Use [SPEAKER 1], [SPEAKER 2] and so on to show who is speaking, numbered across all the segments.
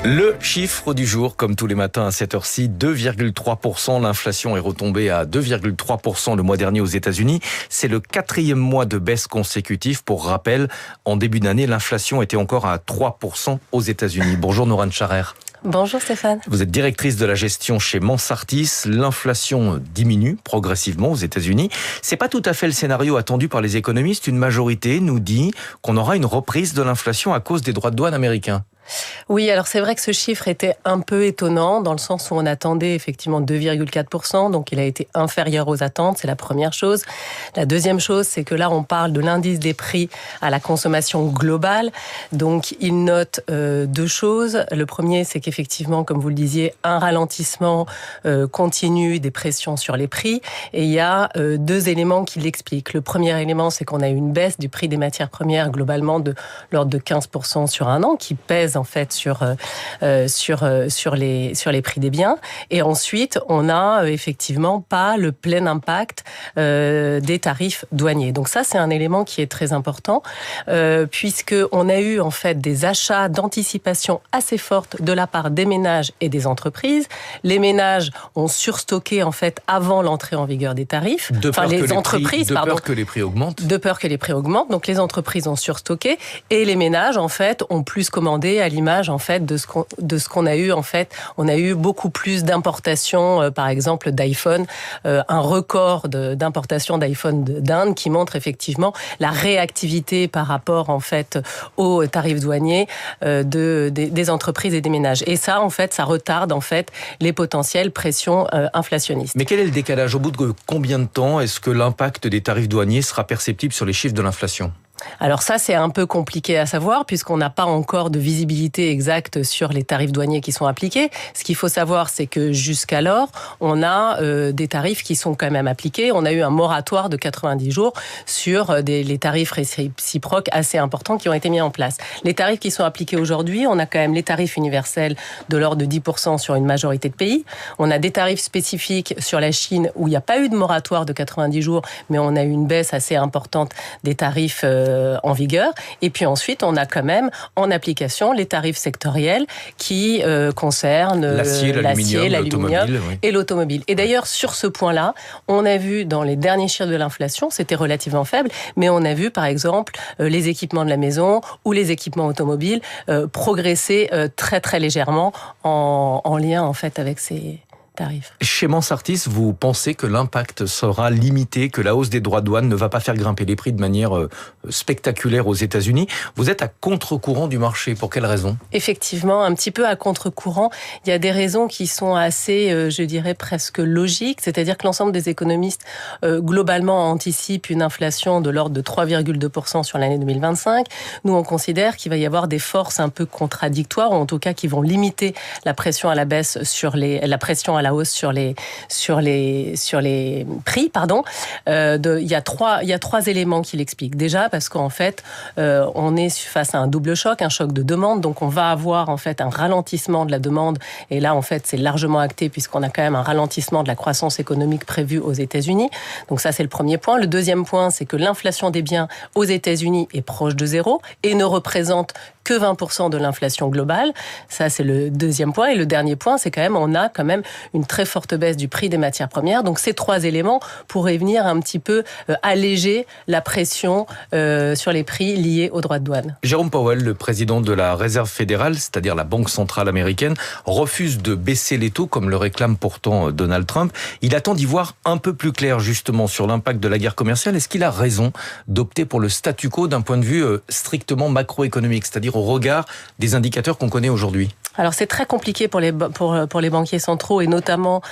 [SPEAKER 1] Le chiffre du jour, comme tous les matins à cette heure-ci, 2,3%. L'inflation est retombée à 2,3% le mois dernier aux États-Unis. C'est le 4e mois de baisse consécutive. Pour rappel, en début d'année, l'inflation était encore à 3% aux États-Unis. Bonjour Noran Charer.
[SPEAKER 2] Bonjour Stéphane.
[SPEAKER 1] Vous êtes directrice de la gestion chez Mansartis. L'inflation diminue progressivement aux États-Unis. C'est pas tout à fait le scénario attendu par les économistes. Une majorité nous dit qu'on aura une reprise de l'inflation à cause des droits de douane américains.
[SPEAKER 2] Oui, alors c'est vrai que ce chiffre était un peu étonnant dans le sens où on attendait effectivement 2,4%, donc il a été inférieur aux attentes, c'est la première chose. La deuxième chose, c'est que là on parle de l'indice des prix à la consommation globale, donc il note deux choses. Le premier, c'est qu'effectivement, comme vous le disiez, un ralentissement continu des pressions sur les prix, et il y a deux éléments qui l'expliquent. Le premier élément, c'est qu'on a eu une baisse du prix des matières premières globalement de l'ordre de 15% sur un an, qui pèse en fait sur les prix des biens. Et ensuite, on n'a effectivement pas le plein impact des tarifs douaniers. Donc ça, c'est un élément qui est très important puisque on a eu en fait des achats d'anticipation assez fortes de la part des ménages et des entreprises. Les ménages ont surstocké en fait avant l'entrée en vigueur des tarifs.
[SPEAKER 1] De peur que les prix augmentent.
[SPEAKER 2] De peur que les prix augmentent. Donc les entreprises ont surstocké et les ménages en fait ont plus commandé à l'image en fait de ce qu'on a eu en fait. On a eu beaucoup plus d'importations, par exemple d'iPhone, un record d'importation d'iPhone d'Inde qui montre effectivement la réactivité par rapport en fait aux tarifs douaniers des entreprises et des ménages. Et ça en fait, ça retarde en fait les potentielles pressions inflationnistes.
[SPEAKER 1] Mais quel est le décalage? Au bout de combien de temps est-ce que l'impact des tarifs douaniers sera perceptible sur les chiffres de l'inflation?
[SPEAKER 2] Alors ça, c'est un peu compliqué à savoir puisqu'on n'a pas encore de visibilité exacte sur les tarifs douaniers qui sont appliqués. Ce qu'il faut savoir, c'est que jusqu'alors, on a des tarifs qui sont quand même appliqués. On a eu un moratoire de 90 jours sur les tarifs réciproques assez importants qui ont été mis en place. Les tarifs qui sont appliqués aujourd'hui, on a quand même les tarifs universels de l'ordre de 10% sur une majorité de pays. On a des tarifs spécifiques sur la Chine où il n'y a pas eu de moratoire de 90 jours, mais on a eu une baisse assez importante des tarifs en vigueur. Et puis ensuite, on a quand même en application les tarifs sectoriels qui concernent
[SPEAKER 1] l'acier, l'aluminium
[SPEAKER 2] et l'automobile. Et d'ailleurs, sur ce point-là, on a vu dans les derniers chiffres de l'inflation, c'était relativement faible, mais on a vu par exemple les équipements de la maison ou les équipements automobiles progresser très très légèrement en lien en fait avec ces tarifs.
[SPEAKER 1] Chez Mansartis, vous pensez que l'impact sera limité, que la hausse des droits de douane ne va pas faire grimper les prix de manière spectaculaire aux États-Unis. Vous êtes à contre-courant du marché. Pour quelles raisons?
[SPEAKER 2] Effectivement, un petit peu à contre-courant. Il y a des raisons qui sont assez, je dirais, presque logiques. C'est-à-dire que l'ensemble des économistes, globalement, anticipent une inflation de l'ordre de 3,2% sur l'année 2025. Nous, on considère qu'il va y avoir des forces un peu contradictoires, ou en tout cas qui vont limiter la pression à la baisse la pression à la hausse sur les prix, pardon. Il y a trois éléments qui l'expliquent. Déjà, parce qu'en fait, on est face à un double choc, un choc de demande, donc on va avoir en fait un ralentissement de la demande. Et là, en fait, c'est largement acté puisqu'on a quand même un ralentissement de la croissance économique prévue aux États-Unis. Donc ça, c'est le premier point. Le deuxième point, c'est que l'inflation des biens aux États-Unis est proche de zéro et ne représente que 20% de l'inflation globale. Ça, c'est le deuxième point. Et le dernier point, c'est on a quand même une très forte baisse du prix des matières premières. Donc, ces trois éléments pourraient venir un petit peu alléger la pression sur les prix liés aux droits de douane.
[SPEAKER 1] Jérôme Powell, le président de la Réserve fédérale, c'est-à-dire la Banque centrale américaine, refuse de baisser les taux comme le réclame pourtant Donald Trump. Il attend d'y voir un peu plus clair justement sur l'impact de la guerre commerciale. Est-ce qu'il a raison d'opter pour le statu quo d'un point de vue strictement macroéconomique, c'est-à-dire au regard des indicateurs qu'on connaît aujourd'hui?
[SPEAKER 2] Alors c'est très compliqué pour les banquiers centraux et notamment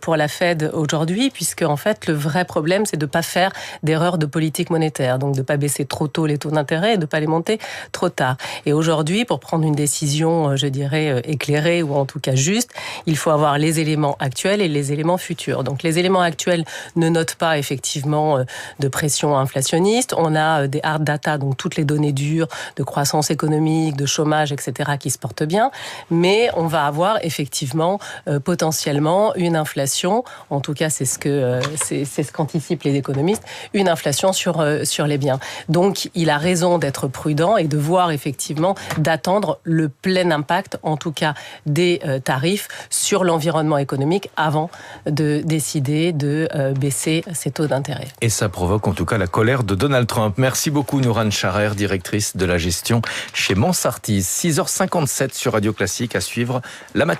[SPEAKER 2] pour la Fed aujourd'hui, puisque en fait le vrai problème c'est de pas faire d'erreurs de politique monétaire, donc de pas baisser trop tôt les taux d'intérêt et de pas les monter trop tard. Et aujourd'hui, pour prendre une décision, je dirais éclairée ou en tout cas juste, il faut avoir les éléments actuels et les éléments futurs. Donc les éléments actuels ne notent pas effectivement de pression inflationniste. On a des hard data, donc toutes les données dures de croissance économique, de chômage, etc. qui se portent bien. mais on va avoir effectivement potentiellement une inflation, en tout cas c'est ce qu'anticipent les économistes, une inflation sur les biens. Donc il a raison d'être prudent et de voir effectivement, d'attendre le plein impact, en tout cas des tarifs sur l'environnement économique avant de décider de baisser ses taux d'intérêt.
[SPEAKER 1] Et ça provoque en tout cas la colère de Donald Trump. Merci beaucoup Nourane Charer, directrice de la gestion chez Mansartis. 6h57 sur Radio Classique, à suivre la matinée.